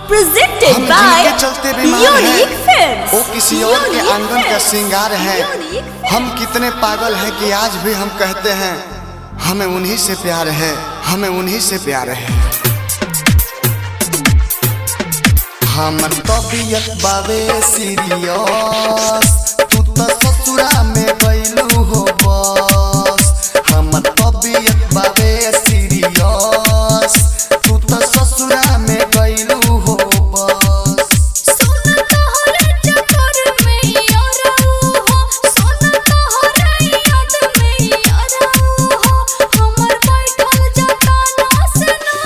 presented by Unique Films। वो किसी और के आंगन का श्रृंगार है। हम कितने पागल हैं कि आज भी हम कहते हैं हमें उन्हीं से प्यार है, हमें उन्हीं से प्यार है। हमर तबीयत बावे सीरियस, तू तो ससुरा में गइलू हो बस। हमर तबीयत बावे सीरियस, तू तो ससुरा में गइलू हो बस। सोना तोहरे चक्कर में यारो हो, सोना तोहरे याद में यारो हो, हमर बैठल जाता ना से ना।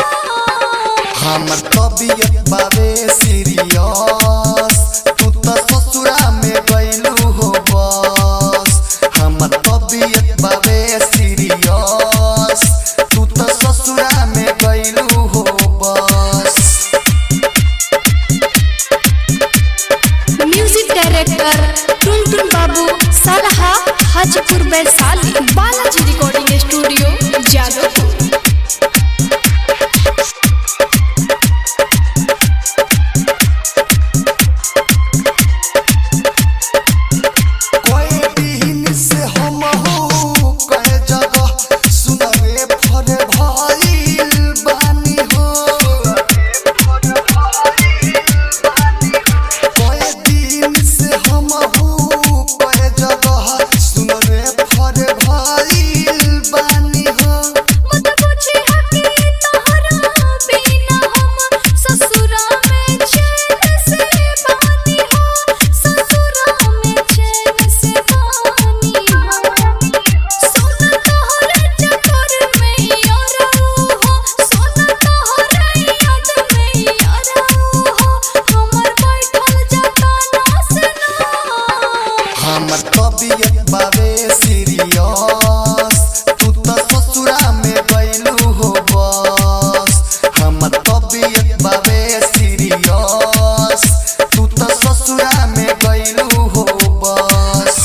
हमर तबीयत बावे सीरियस, तू तो ससुरा में गइलू हो बस। हमर तबीयत बावे सीरियस, तू तो ससुरा में गइलू हो बस। म्यूजिक डायरेक्टर टुनटुन बाबू सलहा, हाजीपुर वैशाली, बालाजी रिकॉर्डिंग स्टूडियो जादवपुर। हमर तबीयत बावे सीरियस, तू तो ससुरा में गइलू हो बस। हमर तबीयत बावे सीरियस, तू तो ससुरा में गइलू हो बस।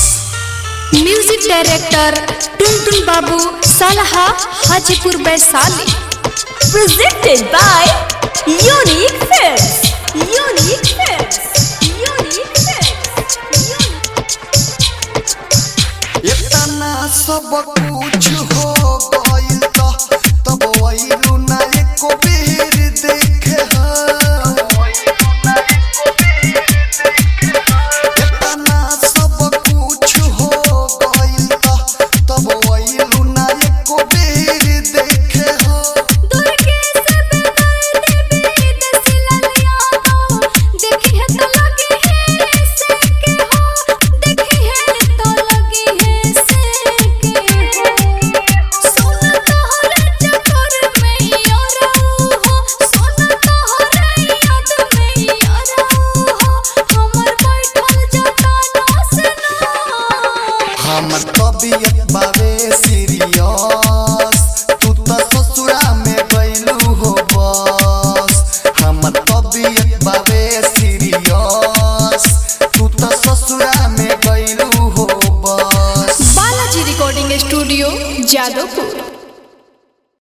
म्यूजिक डायरेक्टर टुनटुन बाबू सलहा, Hajipur Vaishali. presented by Unique Films। Unique Films। Unique Films। इतना सब कुछ हो गइल तब वैलू ना एको बेर देखे ह। इतना सब कुछ हो गइल तब वैलू ना एको बेर देखे ह। दुर्गे से बेदर्द बेद सिललिया हो, देखी है तो लगी है से के हो, देखी है तो लगी है से के हो। सोना तोहरे चक्कर में यारो हो, सोना तोहरे याद में यारो हो, हमर बैठल जाता ना से ना। हमर तबीयत बावे